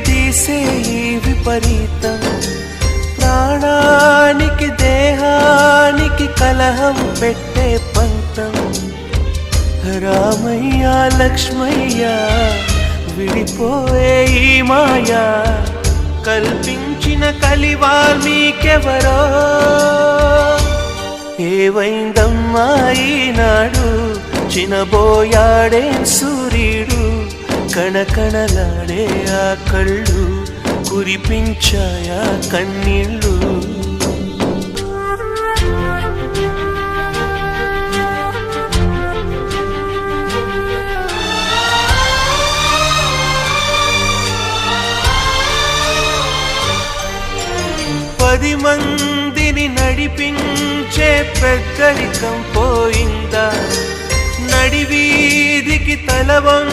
తీసే ఈ విపరీతం ప్రాణానికి దేహానికి కలహం పెట్టే పంతం రామయ్య లక్ష్మయ్య విడిపోయే ఈ మాయా కల్పించిన కలివాల్మీకెవరో ఏవైందమ్మా ఈనాడు చినబోయాడే సూర్యుడు కణకణలాడే ఆ కళ్ళు కురిపించాయా కన్నీళ్ళు పది మందిని నడిపించే పెద్దరికం పోయిందా నడివీధికి తలవం